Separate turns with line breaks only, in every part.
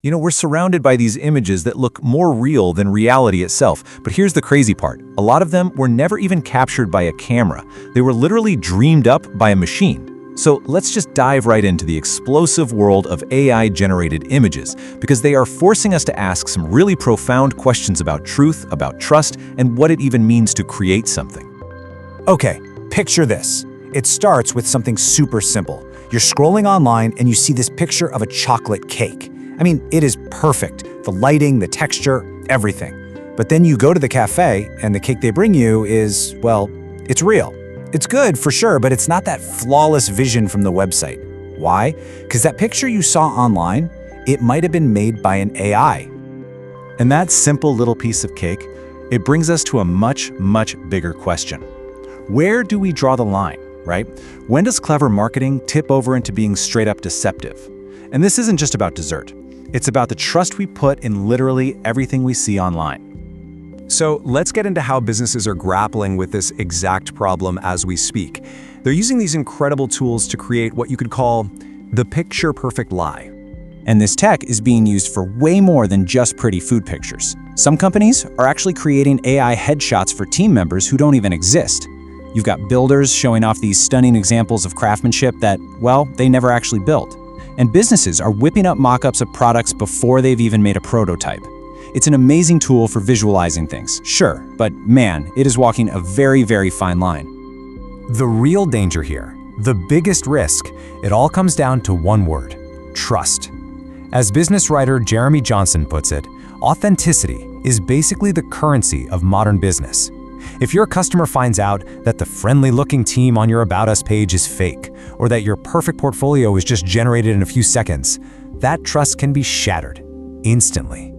We're surrounded by these images that look more real than reality itself. But here's the crazy part. A lot of them were never even captured by a camera. They were literally dreamed up by a machine. So let's just dive right into the explosive world of AI-generated images, because they are forcing us to ask some really profound questions about truth, about trust, and what it even means to create something.
Okay, picture this. It starts with something super simple. You're scrolling online and you see this picture of a chocolate cake. I mean, it is perfect. The lighting, the texture, everything. But then you go to the cafe and the cake they bring you is, well, it's real. It's good for sure, but it's not that flawless vision from the website. Why? Because that picture you saw online, it might have been made by an AI.
And that simple little piece of cake, it brings us to a much, much bigger question. Where do we draw the line, right? When does clever marketing tip over into being straight up deceptive? And this isn't just about dessert. It's about the trust we put in literally everything we see online.
So let's get into how businesses are grappling with this exact problem as we speak. They're using these incredible tools to create what you could call the picture-perfect lie.
And this tech is being used for way more than just pretty food pictures. Some companies are actually creating AI headshots for team members who don't even exist. You've got builders showing off these stunning examples of craftsmanship that, well, they never actually built. And businesses are whipping up mock-ups of products before they've even made a prototype. It's an amazing tool for visualizing things, sure, but man, it is walking a very, very fine line.
The real danger here, the biggest risk, it all comes down to one word: trust. As business writer Jeremy Johnson puts it, authenticity is basically the currency of modern business. If your customer finds out that the friendly-looking team on your About Us page is fake, or that your perfect portfolio is just generated in a few seconds, that trust can be shattered instantly.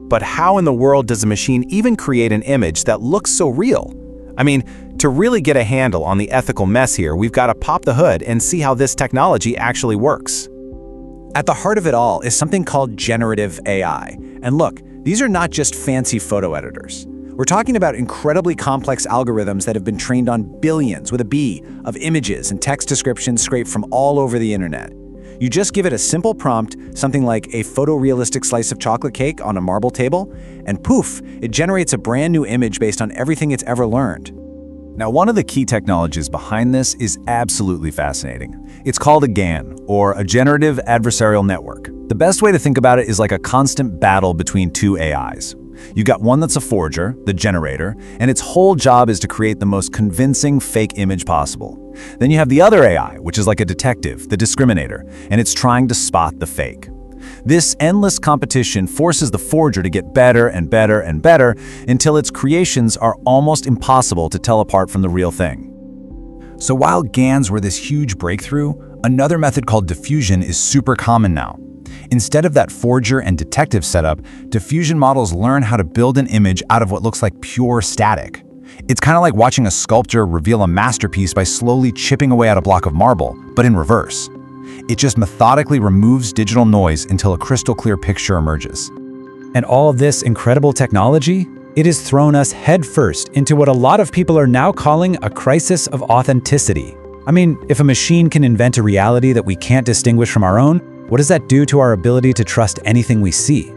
But how in the world does a machine even create an image that looks so real? I mean, to really get a handle on the ethical mess here, we've got to pop the hood and see how this technology actually works.
At the heart of it all is something called generative AI. And look, these are not just fancy photo editors. We're talking about incredibly complex algorithms that have been trained on billions, with a B, of images and text descriptions scraped from all over the internet. You just give it a simple prompt, something like a photorealistic slice of chocolate cake on a marble table, and poof, it generates a brand new image based on everything it's ever learned.
Now, one of the key technologies behind this is absolutely fascinating. It's called a GAN, or a Generative Adversarial Network. The best way to think about it is like a constant battle between two AIs. You got one that's a forger, the generator, and its whole job is to create the most convincing fake image possible. Then you have the other AI, which is like a detective, the discriminator, and it's trying to spot the fake. This endless competition forces the forger to get better and better and better until its creations are almost impossible to tell apart from the real thing. So while GANs were this huge breakthrough, another method called diffusion is super common now. Instead of that forger and detective setup, diffusion models learn how to build an image out of what looks like pure static. It's kind of like watching a sculptor reveal a masterpiece by slowly chipping away at a block of marble, but in reverse. It just methodically removes digital noise until a crystal clear picture emerges.
And all of this incredible technology, it has thrown us headfirst into what a lot of people are now calling a crisis of authenticity. I mean, if a machine can invent a reality that we can't distinguish from our own, what does that do to our ability to trust anything we see?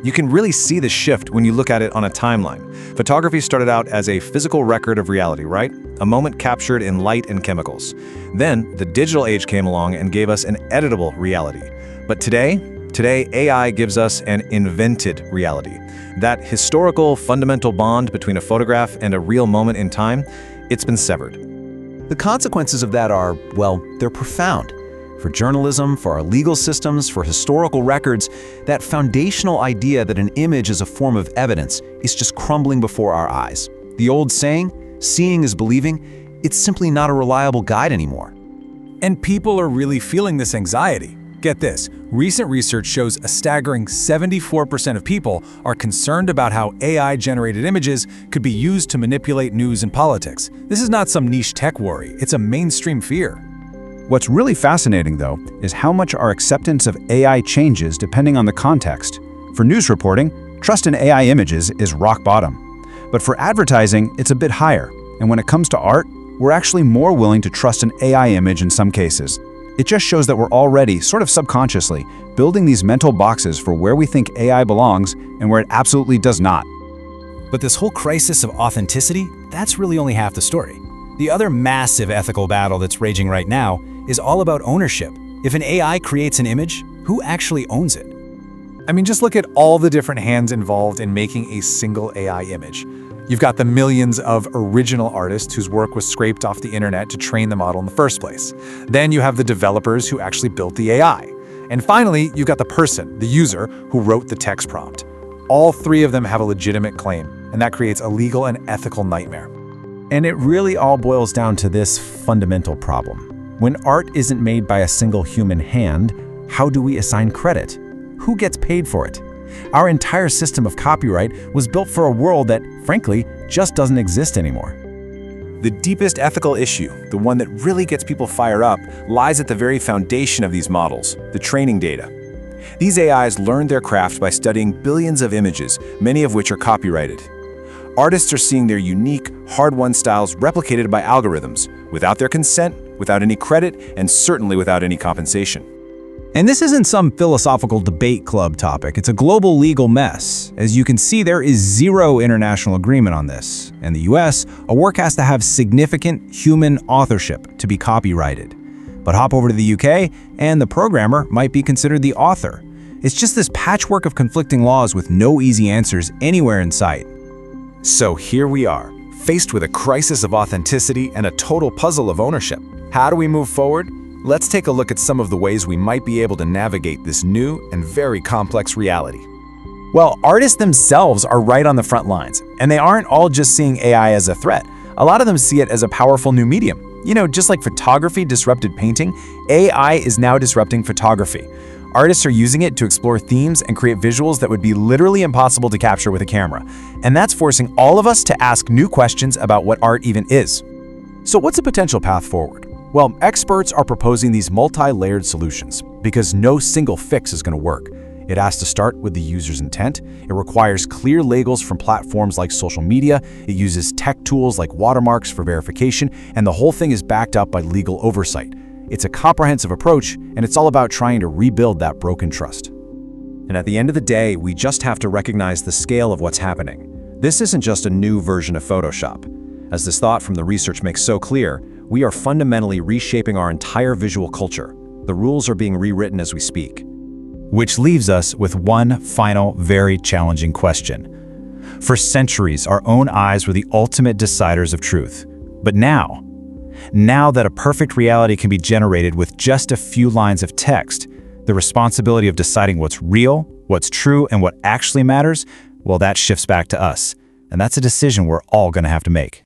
You can really see the shift when you look at it on a timeline. Photography started out as a physical record of reality, right? A moment captured in light and chemicals. Then, the digital age came along and gave us an editable reality. But today AI gives us an invented reality. That historical, fundamental bond between a photograph and a real moment in time, it's been severed. The consequences of that are, well, they're profound. For journalism, for our legal systems, for historical records, that foundational idea that an image is a form of evidence is just crumbling before our eyes. The old saying, seeing is believing, it's simply not a reliable guide anymore.
And people are really feeling this anxiety. Get this, recent research shows a staggering 74% of people are concerned about how AI-generated images could be used to manipulate news and politics. This is not some niche tech worry, it's a mainstream fear.
What's really fascinating, though, is how much our acceptance of AI changes depending on the context. For news reporting, trust in AI images is rock bottom. But for advertising, it's a bit higher. And when it comes to art, we're actually more willing to trust an AI image in some cases. It just shows that we're already, sort of subconsciously, building these mental boxes for where we think AI belongs and where it absolutely does not.
But this whole crisis of authenticity, that's really only half the story. The other massive ethical battle that's raging right now is all about ownership. If an AI creates an image, who actually owns it?
I mean, just look at all the different hands involved in making a single AI image. You've got the millions of original artists whose work was scraped off the internet to train the model in the first place. Then you have the developers who actually built the AI. And finally, you've got the person, the user, who wrote the text prompt. All three of them have a legitimate claim, and that creates a legal and ethical nightmare.
And it really all boils down to this fundamental problem. When art isn't made by a single human hand, how do we assign credit? Who gets paid for it? Our entire system of copyright was built for a world that, frankly, just doesn't exist anymore.
The deepest ethical issue, the one that really gets people fired up, lies at the very foundation of these models, the training data. These AIs learned their craft by studying billions of images, many of which are copyrighted. Artists are seeing their unique, hard-won styles replicated by algorithms, without their consent, without any credit, and certainly without any compensation.
And this isn't some philosophical debate club topic, it's a global legal mess. As you can see, there is zero international agreement on this. In the US, a work has to have significant human authorship to be copyrighted. But hop over to the UK, and the programmer might be considered the author. It's just this patchwork of conflicting laws with no easy answers anywhere in sight.
So here we are, faced with a crisis of authenticity and a total puzzle of ownership. How do we move forward? Let's take a look at some of the ways we might be able to navigate this new and very complex reality.
Well, artists themselves are right on the front lines, and they aren't all just seeing AI as a threat. A lot of them see it as a powerful new medium. You know, just like photography disrupted painting, AI is now disrupting photography. Artists are using it to explore themes and create visuals that would be literally impossible to capture with a camera. And that's forcing all of us to ask new questions about what art even is. So what's a potential path forward? Well, experts are proposing these multi-layered solutions because no single fix is going to work. It has to start with the user's intent. It requires clear labels from platforms like social media. It uses tech tools like watermarks for verification, and the whole thing is backed up by legal oversight. It's a comprehensive approach, and it's all about trying to rebuild that broken trust.
And at the end of the day, we just have to recognize the scale of what's happening. This isn't just a new version of Photoshop. As this thought from the research makes so clear, we are fundamentally reshaping our entire visual culture. The rules are being rewritten as we speak.
Which leaves us with one final, very challenging question. For centuries, our own eyes were the ultimate deciders of truth. But now that a perfect reality can be generated with just a few lines of text, the responsibility of deciding what's real, what's true, and what actually matters, well, that shifts back to us. And that's a decision we're all going to have to make.